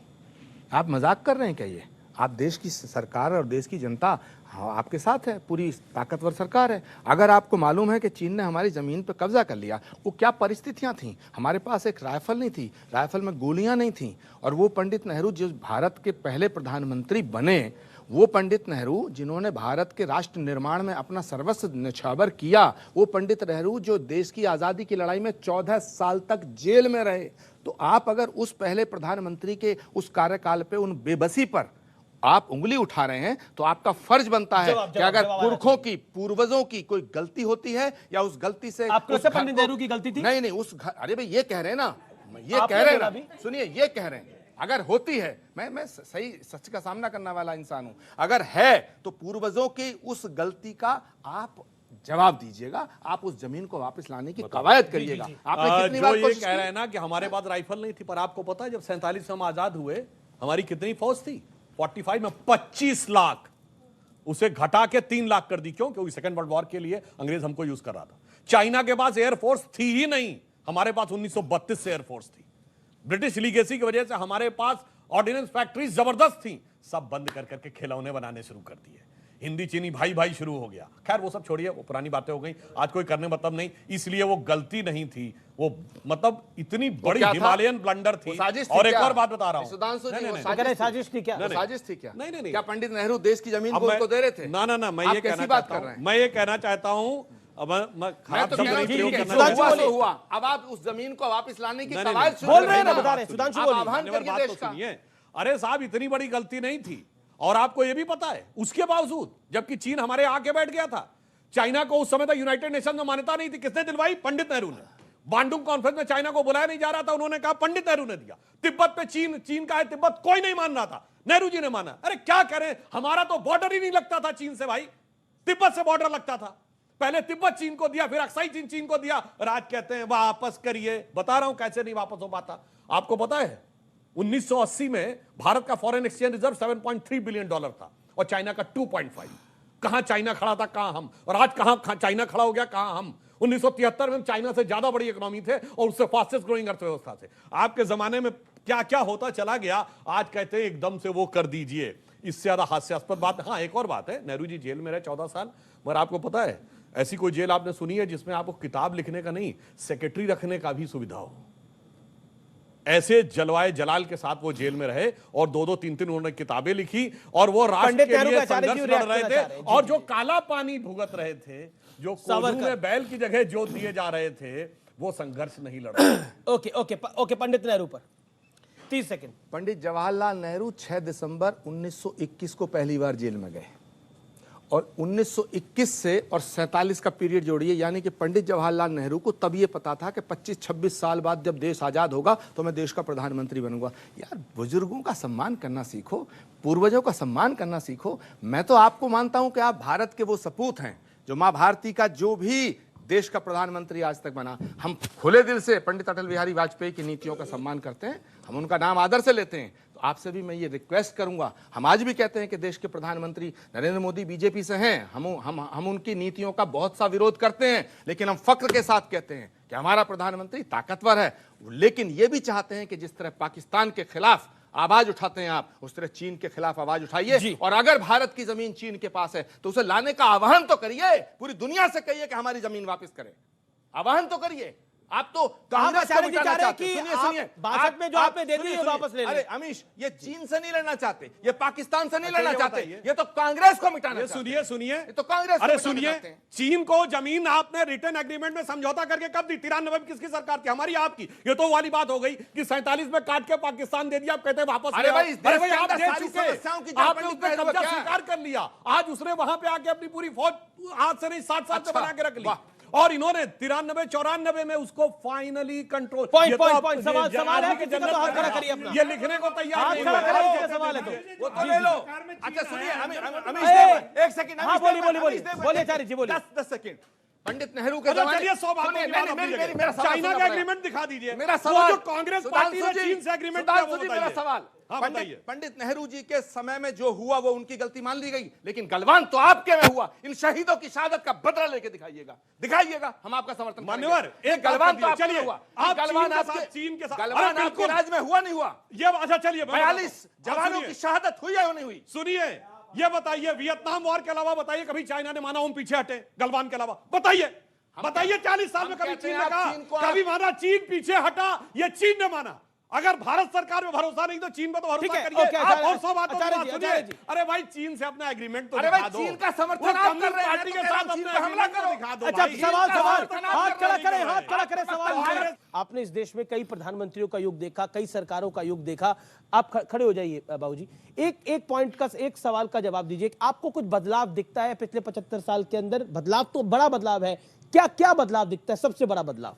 आप मजाक कर रहे हैं क्या? ये आप देश की सरकार और देश की जनता, हाँ, आपके साथ है, पूरी ताकतवर सरकार है। अगर आपको मालूम है कि चीन ने हमारी ज़मीन पर कब्जा कर लिया, वो क्या परिस्थितियां थीं? हमारे पास एक राइफल नहीं थी, राइफल में गोलियां नहीं थीं, और वो पंडित नेहरू जो भारत के पहले प्रधानमंत्री बने, वो पंडित नेहरू जिन्होंने भारत के राष्ट्र निर्माण में अपना सर्वस्व न्यौछावर किया, वो पंडित नेहरू जो देश की आज़ादी की लड़ाई में 14 साल तक जेल में रहे। तो आप अगर उस पहले प्रधानमंत्री के उस कार्यकाल पे उन बेबसी पर आप उंगली उठा रहे हैं, तो आपका फर्ज बनता है कि अगर पुरखों की, पूर्वजों की कोई गलती होती है या उस गलती से आपको से पंडित नेहरू की गलती थी? नहीं नहीं, उस घर, अरे भाई ये कह रहे हैं ना, ये कह रहे हैं ना, सुनिए, ये कह रहे हैं अगर होती है, मैं सही सच का सामना करने वाला इंसान हूं, अगर है तो पूर्वजों की उस गलती का आप जवाब दीजिएगा, आप उस जमीन को वापस लाने की कवायद करिएगा। आपने कितनी बार जो ये कोशिश कह रहे की? हैं ना कि हमारे पास राइफल नहीं थी, पर आपको पता है जब 47 में हम आजाद हुए, हमारी कितनी फौज थी? 45 में 25 लाख, उसे घटा के 3 लाख कर दी। क्यों? क्योंकि सेकंड वर्ल्ड वॉर के लिए अंग्रेज हमको यूज कर रहा था। चाइना के पास एयरफोर्स थी ही नहीं, हमारे पास 1932 से एयरफोर्स थी। ब्रिटिश लीगेसी की वजह से हमारे पास ऑर्डिनेंस फैक्ट्रीज जबरदस्त थी, सब बंद कर करके खिलौने बनाने शुरू कर दिए। हिंदी चीनी भाई भाई शुरू हो गया। खैर वो सब छोड़िए, वो पुरानी बातें हो गई, आज कोई करने मतलब नहीं। इसलिए वो गलती नहीं थी, वो मतलब इतनी बड़ी हिमालयन ब्लंडर थी। और एक और बात बता रहा हूं, सुधांशु जी, वो साजिश थी क्या? साजिश थी क्या? नहीं। क्या पंडित नेहरू देश की जमीन को उनको दे रहे थे? ना, मैं आप ये कैसी कहना बात चाहता कर रहे हूं, हैं? मैं ये कहना चाहता हूं, मैं खराब तो शब्द कह रहा नहीं हूं, प्रयोग ठीक है, करना जो चाहता हुआ हूं। सो हुआ। अब आप उस जमीन को वापस लाने की नहीं, कवायद शुरू बोल रहे हैं करें ना, बता रहे हैं, सुधांशु आप बोलिए। आह्वान मेरी करिए बात देश तो का। सुनिए। अरे साहब, इतनी बड़ी गलती नहीं थी, और आपको यह भी पता है, उसके बावजूद जबकि चीन हमारे आके बैठ गया था, चाइना को उस समय तक यूनाइटेड नेशन में मान्यता नहीं थी। किसने दिलवाई? पंडित नेहरू ने। बांडुंग कॉन्फ्रेंस में चाइना को बुलाया नहीं जा रहा था, उन्होंने कहा, पंडित नेहरू ने दिया। तिब्बत पे चीन का है, तिब्बत कोई नहीं मान रहा था, नेहरू जी ने माना। अरे क्या करें, हमारा तो बॉर्डर ही नहीं लगता था चीन से भाई, तिब्बत से बॉर्डर लगता था। पहले तिब्बत चीन को दिया, फिर अक्साई चीन को दिया, और आज कहते हैं वापस करिए। बता रहा हूं कैसे नहीं वापस हो पाता। आपको पता है 1980 में भारत का फॉरेन एक्सचेंज रिजर्व $7.3 बिलियन था और चाइना का 2.5। कहां चाइना खड़ा था, कहां हम, और आज कहां चाइना खड़ा हो गया, कहां हम। 1973 में चाइना से ज्यादा बड़ी इकोनॉमी थे और उससे फास्टेस्ट ग्रोइंग अर्थव्यवस्था से। आपके जमाने में क्या क्या होता चला गया, आज कहते हैं एकदम से वो कर दीजिए। इससे ज्यादा हास्यास्पद बात। हाँ, एक और बात है, नेहरू जी जेल में रहे 14 साल, मगर आपको पता है ऐसी कोई जेल आपने सुनी है जिसमें आपको किताब लिखने का नहीं, सेक्रेटरी रखने का भी सुविधा हो? ऐसे जलवाए जलाल के साथ वो जेल में रहे और 2-2 3-3 उन्होंने किताबें लिखी और वो राष्ट्र पंडित के नेहरू लिए का आचार्य जी संघर्ष लड़ रिएक्ट रहे करना थे चाह रहे हैं। और जो काला पानी भुगत रहे थे, जो कोदू सावरकर। में बैल की जगह जो दिए जा रहे थे, वो संघर्ष नहीं लड़ रहे थे। Okay okay okay, Pandit Nehru पर 30 सेकंड। पंडित जवाहरलाल नेहरू 6 दिसंबर 1921 को पहली बार जेल में गए और 1921 से और 47 का पीरियड जोड़िए, यानी कि पंडित जवाहरलाल नेहरू को तब ये पता था कि 25-26 साल बाद जब देश आज़ाद होगा तो मैं देश का प्रधानमंत्री बनूंगा। यार, बुजुर्गों का सम्मान करना सीखो, पूर्वजों का सम्मान करना सीखो। मैं तो आपको मानता हूं कि आप भारत के वो सपूत हैं जो माँ भारती का जो भी देश का प्रधानमंत्री आज तक बना। हम खुले दिल से पंडित अटल बिहारी वाजपेयी की नीतियों का सम्मान करते हैं, हम उनका नाम आदर से लेते हैं। तो आपसे भी मैं ये रिक्वेस्ट करूंगा, हम आज भी कहते हैं कि देश के प्रधानमंत्री नरेंद्र मोदी बीजेपी से हैं, हम उनकी नीतियों का बहुत सा विरोध करते हैं, लेकिन हम फक्र के साथ कहते हैं कि हमारा प्रधानमंत्री ताकतवर है। लेकिन ये भी चाहते हैं कि जिस तरह पाकिस्तान के खिलाफ आवाज उठाते हैं आप, उस तरह चीन के खिलाफ आवाज उठाइए। और अगर भारत की जमीन चीन के पास है तो उसे लाने का आह्वान तो करिए, पूरी दुनिया से कहिए कि हमारी जमीन वापस करें, आह्वान तो करिए। आप तो कांग्रेस को मिटाना चाहते हैं। सुनिए, 62 में जो आपने दे दी है वापस ले लें। अरे अमीश, ये चीन से नहीं लड़ना चाहते, ये पाकिस्तान से नहीं लड़ना चाहते, ये तो कांग्रेस को मिटाना चाहते हैं। सुनिए, ये तो कांग्रेस को अरे मिटाना सुनिए, चाहते हैं। चीन को जमीन आपने रिटर्न एग्रीमेंट में समझौता करके कब दी? 93 में किसकी सरकार थी? हमारी, आपकी। ये तो वाली बात हो गई कि 47 में काट के पाकिस्तान दे दिया, आप कहते हैं वापस। अरे भाई, इस देश के आप अंदर दे सारी चुके, समस्याओं की आपने जड़ उसमें पंडित कब्जा नेहरू क्या है? स्वीकार कर लिया। आज उसने वहां पे आके अपनी पूरी फौज आज से नहीं 7 साल से अच्छा, बना के रख ली वाह। और इन्होंने 93-94 में उसको फाइनली कंट्रोल। पॉइंट सवाल है, किसी का तो हाथ खड़ा करिए अपना। ये लिखने को तैयार हाथ नहीं खड़ा हुए। करिए, क्या सवाल है वो तो? तो ले लो। अच्छा सुनिए, अमीश ए, देव, एक सेकंड। हाँ, बोलिए आचार्य जी, बोलिए। 10 सेकंड। पंडित नेहरू के चलिए, जमाने, चलिए, 100 बातों सुनिए, की बात नहीं, अपनी मेरी- जगह। मेरा सवाल चाइना सुनना का पड़ेगा। एग्रीमेंट दिखा दीजिए। मेरा वो सवाल, जो कांग्रेस पार्टी ने चीन से एग्रीमेंट किया, वो सुधांशु जी, मेरा बताइए। सवाल। हाँ, बताइए। पंडित नेहरू जी के समय में जो हुआ वो उनकी गलती मान ली गई, लेकिन गलवान तो आपके में हुआ। इन शहीदों की शहादत का बदला लेके दिखाइएगा, हम आपका समर्थन मान्यवर, करेंगे। एक गलवान बात तो आपके चलिए, में हुआ। आप गलवान चीन के साथ- आपके, चीन के साथ- गलवान अरे आपके बिल्कुल। राज में हुआ नहीं हुआ? ये अच्छा, चलिए 42 जवानों सुनिए। की शहादत हुई है या नहीं हुई? सुनिए, ये बताइए, वियतनाम वॉर के अलावा बताइए कभी चाइना ने माना हम पीछे हटे? गलवान के अलावा बताइए, 40 साल में कभी कहते चीन हैं ने आप कहा, चीन को कभी माना चीन पीछे हटा? ये चीन ने माना। अगर भारत सरकार में भरोसा नहीं तो चीन पे तो ठीक भरोसा है, करिए। ओके, आप आचार्य- और 100 बातों की आचार्य बात जी, सुनिए। आचार्य जी। अरे भाई, चीन से अपना एग्रीमेंट तो अरे दिखा भाई, दो। चीन का समर्थन वो आप कर कम्युनिस्ट रहे हैं, पार्टी तो के कह रहे साथ हैं चीन अपना पे हमला एग्रीमेंट तो करो। दिखा दो अच्छा, भाई। सवाल हाथ खड़ा करें, हाथ खड़ा करें, सवाल। आपने इस देश में कई प्रधानमंत्रियों का युग देखा, कई सरकारों का युग देखा। आप खड़े हो जाइए बाबूजी, एक पॉइंट का, एक सवाल का जवाब दीजिए। आपको कुछ बदलाव दिखता है पिछले 75 साल के अंदर? बदलाव तो बड़ा बदलाव है, क्या क्या बदलाव दिखता है? सबसे बड़ा बदलाव?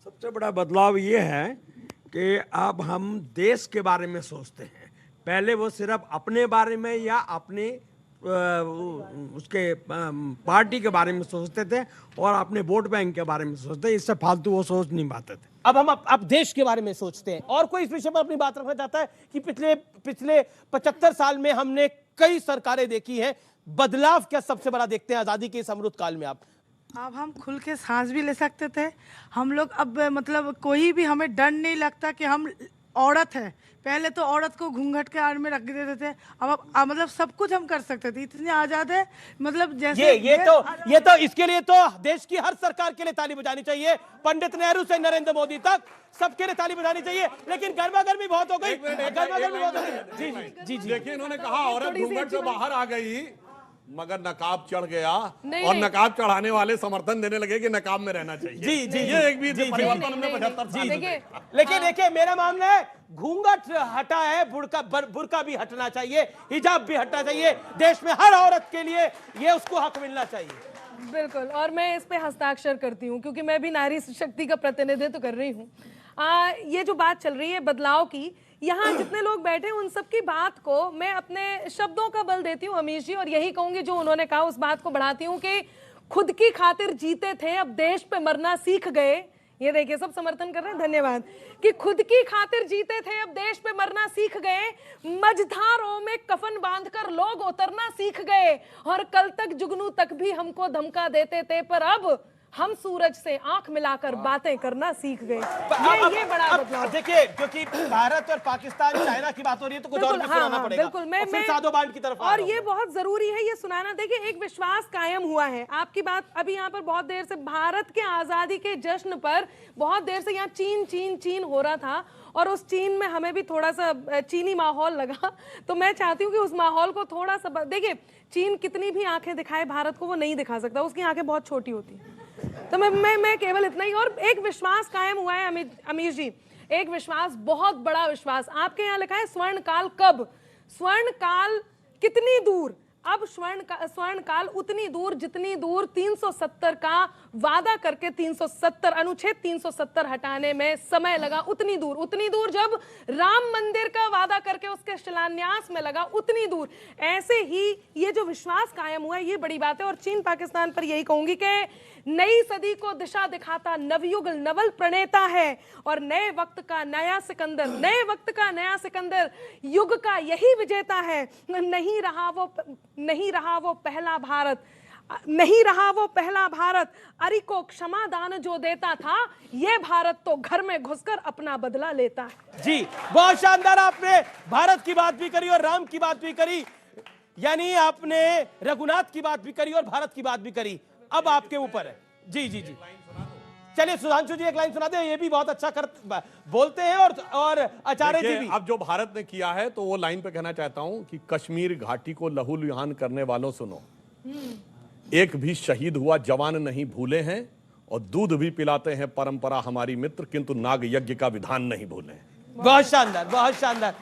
सबसे बड़ा बदलाव ये है कि अब हम देश के बारे में सोचते हैं। पहले वो सिर्फ अपने बारे में या अपने उसके पार्टी के बारे में सोचते थे और अपने वोट बैंक के बारे में सोचते, इससे फालतू वो सोच नहीं पाते थे। अब हम अब देश के बारे में सोचते हैं। और कोई इस विषय पर अपनी बात रखना चाहता है कि पिछले 75 साल में हमने कई सरकारें देखी हैं, बदलाव क्या सबसे बड़ा देखते हैं आजादी के इस अमृत काल में आप? अब हम खुल के सांस भी ले सकते थे हम लोग। अब मतलब कोई भी हमें डर नहीं लगता कि हम औरत है। पहले तो औरत को घूंघट के आड़ में रख देते थे, अब मतलब सब कुछ हम कर सकते थे, इतने आजाद है। मतलब जैसे ये तो इसके लिए तो देश की हर सरकार के लिए ताली बजानी चाहिए, पंडित नेहरू से नरेंद्र मोदी तक सबके लिए ताली बजानी चाहिए। लेकिन गर्मा-गर्मी बहुत हो गई, गर्मा-गर्मी बहुत हो गई। जी जी, देखिए, इन्होंने कहा औरत घूंघट से बाहर आ गई, मगर नकाब चढ़ गया नहीं, और नहीं। नकाब चढ़ाने वाले समर्थन देने लगे कि नकाब में रहना चाहिए। जी जी, ये एक भी जी, परिवर्तन नहीं, हमने नहीं, 75 साल में देखिए, देखा। लेकिन देखिए, मेरा मामला है घूंघट हटा है, बुर्का भी हटना चाहिए, हिजाब भी हटना चाहिए। देश में हर औरत के लिए ये उसको हक मिलना चाहिए। बिल्कुल, और मैं इस पे हस्ताक्षर करती हूँ क्योंकि मैं भी नारी शक्ति का प्रतिनिधित्व कर रही हूँ। ये जो बात चल रही है बदलाव की, यहाँ जितने लोग बैठे हैं उन सबकी बात को मैं अपने शब्दों का बल देती हूँ अमीश जी, और यही कहूंगी जो उन्होंने कहा उस बात को बढ़ाती हूँ कि खुद की खातिर जीते थे, अब देश पे मरना सीख गए। ये देखिए, सब समर्थन कर रहे हैं, धन्यवाद। कि खुद की खातिर जीते थे, अब देश पे मरना सीख गए, मझधारों में कफन बांधकर लोग उतरना सीख गए, और कल तक जुगनू तक भी हमको धमका देते थे, पर अब हम सूरज से आंख मिलाकर बातें करना सीख गए। ये बड़ा बदलाव। देखिए, क्योंकि भारत और पाकिस्तान चाइना की बात हो रही है तो कुछ और भी सुनाना पड़ेगा। बिल्कुल, और फिर साधो बांट की तरफ और ये बहुत जरूरी है ये सुनाना। देखिए, एक विश्वास कायम हुआ है। आपकी बात अभी यहाँ पर बहुत देर से भारत के आजादी के जश्न पर बहुत देर से यहाँ चीन चीन चीन हो रहा था, और उस चीन में हमें भी थोड़ा सा चीनी माहौल लगा। तो मैं चाहती हूँ कि उस माहौल को थोड़ा सा, देखिए चीन कितनी भी आंखें दिखाए भारत को, वो नहीं दिखा सकता, उसकी आंखें बहुत छोटी होती हैं। तो मैं केवल इतना ही। और एक विश्वास कायम हुआ है अमीर जी, एक विश्वास, बहुत बड़ा विश्वास। आपके यहाँ लिखा है स्वर्ण काल कब, स्वर्ण काल कितनी दूर। अब स्वर्ण काल उतनी दूर जितनी दूर 370 का वादा करके 370 अनुच्छेद 370 हटाने में समय लगा, उतनी दूर जब राम मंदिर का वादा करके उसके शिलान्यास में लगा, उतनी दूर। ऐसे ही ये जो विश्वास कायम हुआ है ये बड़ी बात है। और चीन पाकिस्तान पर यही कहूंगी कि नई सदी को दिशा दिखाता नवयुग नवल प्रणेता है, और नए वक्त का नया सिकंदर युग का यही विजेता है। नहीं रहा वो पहला भारत, अरि को क्षमा दान जो देता था, ये भारत तो घर में घुसकर अपना बदला लेता है। जी, बहुत शानदार। आपने भारत की बात भी करी और राम की बात भी करी, यानी आपने रघुनाथ की बात भी करी और भारत की बात भी करी। अब आपके ऊपर है। जी जी जी, चलिए सुधांशु जी एक लाइन सुना दे, ये भी बहुत अच्छा बोलते हैं। और आचार्य जी भी। अब जो भारत ने किया है तो वो लाइन पे कहना चाहता हूं कि कश्मीर घाटी को लहूलुहान करने वालों सुनो, एक भी शहीद हुआ जवान नहीं भूले हैं, और दूध भी पिलाते हैं परंपरा हमारी मित्र, किंतु नाग यज्ञ का विधान नहीं भूले। बहुत शानदार, बहुत शानदार।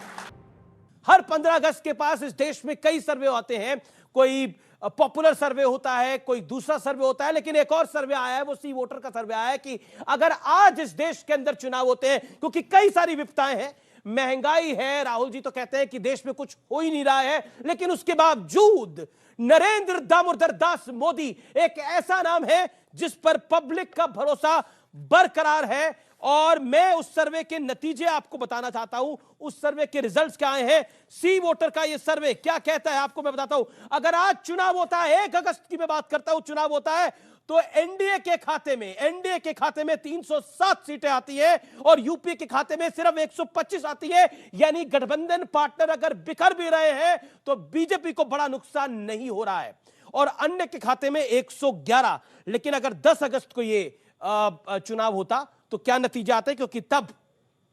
हर 15 अगस्त के पास इस देश में कई सर्वे होते हैं, कोई पॉपुलर सर्वे होता है, कोई दूसरा सर्वे होता है, लेकिन एक और सर्वे आया है, वो सी वोटर का सर्वे आया है कि अगर आज इस देश के अंदर चुनाव होते हैं, क्योंकि कई सारी विपदाएं हैं, महंगाई है, राहुल जी तो कहते हैं कि देश में कुछ हो ही नहीं रहा है, लेकिन उसके बावजूद नरेंद्र दामोदर दास मोदी एक ऐसा नाम है जिस पर पब्लिक का भरोसा बरकरार है। और मैं उस सर्वे के नतीजे आपको बताना चाहता हूं, उस सर्वे के रिजल्ट्स क्या आए हैं। सी वोटर का ये सर्वे क्या कहता है आपको मैं बताता हूं। अगर आज चुनाव होता है, 1 अगस्त की मैं बात करता हूं, चुनाव होता है, तो एनडीए के खाते में 307 सीटें आती है और यूपीए के खाते में सिर्फ 125 आती है। यानी गठबंधन पार्टनर अगर बिखर भी रहे हैं तो बीजेपी को बड़ा नुकसान नहीं हो रहा है। और अन्य के खाते में 111। लेकिन अगर 10 अगस्त को ये चुनाव होता तो क्या नतीजा आता है, क्योंकि तब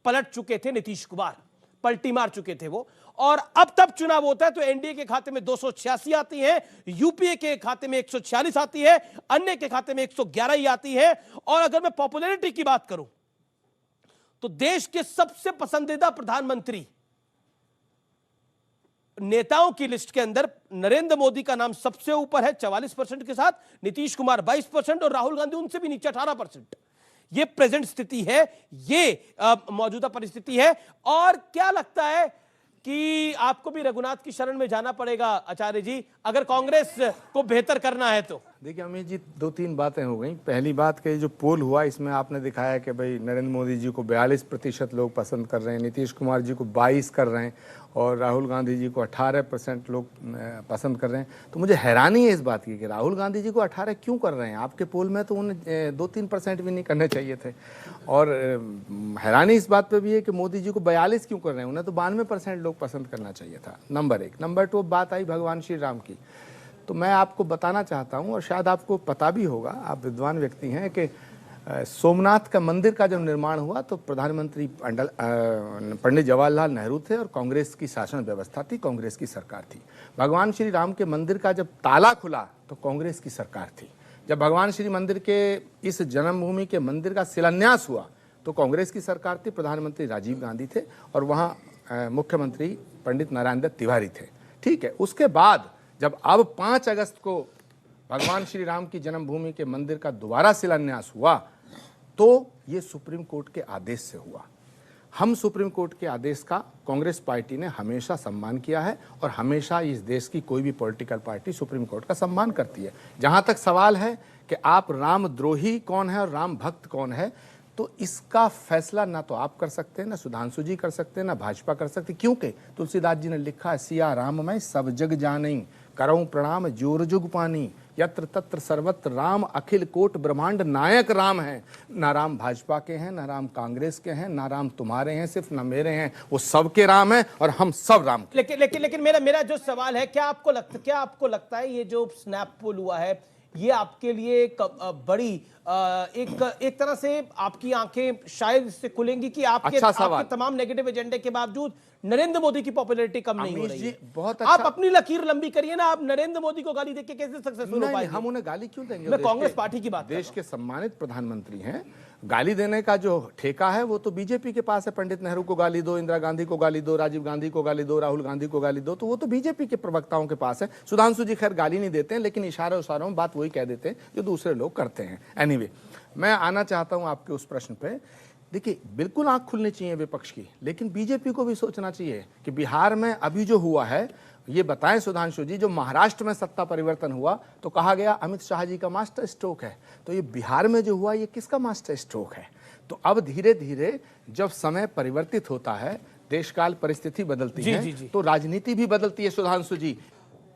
पलट चुके थे नीतीश कुमार, पलटी मार चुके थे वो, और अब तब चुनाव होता है तो एनडीए के खाते में 286 आती है, यूपीए के खाते में 146 आती है, अन्य के खाते में 111 ही आती है। और अगर मैं पॉपुलैरिटी की बात करूं तो देश के सबसे पसंदीदा प्रधानमंत्री नेताओं की लिस्ट के अंदर नरेंद्र मोदी का नाम सबसे ऊपर है 44% के साथ, नीतीश कुमार 22% और राहुल गांधी उनसे भी नीचे 18%। ये प्रेजेंट स्थिति है, ये मौजूदा परिस्थिति है। और क्या लगता है कि आपको भी रघुनाथ की शरण में जाना पड़ेगा आचार्य जी, अगर कांग्रेस को बेहतर करना है तो? देखिए अमित जी, 2-3 बातें हो गई। पहली बात कि जो पोल हुआ इसमें आपने दिखाया कि भाई नरेंद्र मोदी जी को 42% लोग पसंद कर रहे हैं, नीतीश कुमार जी को 22 कर रहे हैं और राहुल गांधी जी को 18% लोग पसंद कर रहे हैं। तो मुझे हैरानी है इस बात की कि राहुल गांधी जी को 18 क्यों कर रहे हैं। आपके पोल में तो उन्हें 2-3% भी नहीं करने चाहिए थे। और हैरानी इस बात पर भी है कि मोदी जी को 42 क्यों कर रहे हैं, उन्हें तो 92% लोग पसंद करना चाहिए था। नंबर 1। नंबर 2, बात आई भगवान श्री राम की, तो मैं आपको बताना चाहता हूं और शायद आपको पता भी होगा, आप विद्वान व्यक्ति हैं, कि सोमनाथ का मंदिर का जब निर्माण हुआ तो प्रधानमंत्री पंडित जवाहरलाल नेहरू थे और कांग्रेस की शासन व्यवस्था थी, कांग्रेस की सरकार थी। भगवान श्री राम के मंदिर का जब ताला खुला तो कांग्रेस की सरकार थी। जब भगवान श्री मंदिर के इस जन्मभूमि के मंदिर का शिलान्यास हुआ तो कांग्रेस की सरकार थी, प्रधानमंत्री राजीव गांधी थे और वहाँ मुख्यमंत्री पंडित नारायण दत्त तिवारी थे। ठीक है, उसके बाद जब अब 5 अगस्त को भगवान श्री राम की जन्मभूमि के मंदिर का दोबारा शिलान्यास हुआ तो ये सुप्रीम कोर्ट के आदेश से हुआ। हम सुप्रीम कोर्ट के आदेश का कांग्रेस पार्टी ने हमेशा सम्मान किया है और हमेशा इस देश की कोई भी पॉलिटिकल पार्टी सुप्रीम कोर्ट का सम्मान करती है। जहां तक सवाल है कि आप रामद्रोही कौन है और राम भक्त कौन है, तो इसका फैसला ना तो आप कर सकते हैं, ना सुधांशु जी कर सकते हैं, ना भाजपा कर सकते, क्योंकि तुलसीदास जी ने लिखा है, सिया राम मैं सब जग जानई, करऊं प्रणाम जोर जुग पानी, यत्र तत्र सर्वत्र राम, अखिल कोट ब्रह्मांड नायक राम है। ना राम भाजपा के हैं, ना राम कांग्रेस के हैं, ना राम तुम्हारे हैं सिर्फ, ना मेरे हैं, वो सबके राम हैं और हम सब राम के। लेकिन मेरा जो सवाल है, क्या आपको लगता है ये जो स्नैप पोल हुआ है, ये आपके लिए एक बड़ी एक तरह से आपकी आंखें शायद इससे खुलेंगी कि आपके तमाम नेगेटिव एजेंडे के बावजूद नरेंद्र मोदी की पॉपुलैरिटी कम नहीं हो रही है? बहुत अच्छा। आप अपनी लकीर लंबी करिए ना, आप नरेंद्र मोदी को गाली देके कैसे सक्सेसफुल हो पाएंगे? हम उन्हें गाली क्यों देंगे? मैं कांग्रेस पार्टी की बात, देश के सम्मानित प्रधानमंत्री हैं, गाली देने का जो ठेका है वो तो बीजेपी के पास है। पंडित नेहरू को गाली दो, इंदिरा गांधी को गाली दो, राजीव गांधी को गाली दो, राहुल गांधी को गाली दो, तो वो तो बीजेपी के प्रवक्ताओं के पास है। सुधांशु जी खैर गाली नहीं देते हैं, लेकिन इशारों में बात वही कह देते हैं जो दूसरे लोग करते हैं। एनीवे, मैं आना चाहता हूं आपके उस प्रश्न पे। देखिए, बिल्कुल आंख खुलनी चाहिए विपक्ष की, लेकिन बीजेपी को भी सोचना चाहिए कि बिहार में अभी जो हुआ है, ये बताएं सुधांशु जी, जो महाराष्ट्र में सत्ता परिवर्तन हुआ तो कहा गया अमित शाह जी का मास्टर स्ट्रोक है, तो ये बिहार में जो हुआ ये किसका मास्टर स्ट्रोक है? तो अब धीरे धीरे जब समय परिवर्तित होता है, देशकाल परिस्थिति बदलती है, तो राजनीति भी बदलती है। सुधांशु जी,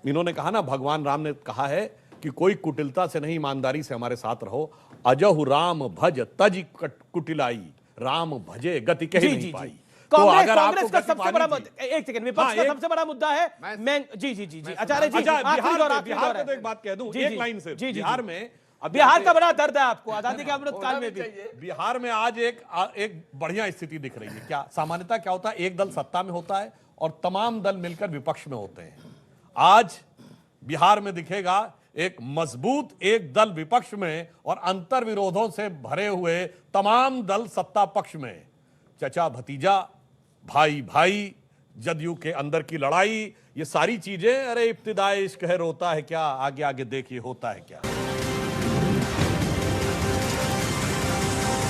इन्होंने कहा ना, भगवान राम ने कहा है कि कोई कुटिलता से नहीं, ईमानदारी से हमारे साथ रहो। अजहु राम भज तज कुटिलाई, राम भजे गति कही नहीं पाई। तो अगर कांग्रेस का सबसे बड़ा एक सेकंड, विपक्ष का सबसे बड़ा मुद्दा है जी आचार्य जी, बिहार में तो एक बात कह दूं, एक लाइन से, बिहार का बड़ा दर्द है आपको आजादी के अमृत काल में भी। बिहार में आज एक बढ़िया स्थिति दिख रही है। क्या सामान्यतः क्या होता है, एक दल सत्ता में होता है और तमाम दल मिलकर विपक्ष में होते हैं। आज बिहार में दिखेगा एक मजबूत एक दल विपक्ष में और अंतर विरोधों से भरे हुए तमाम दल सत्ता पक्ष में। चचा भतीजा, भाई भाई, जदयू के अंदर की लड़ाई, ये सारी चीजें, अरे इब्तिदाए इश्क है रोता है क्या, आगे आगे देखिए होता है क्या।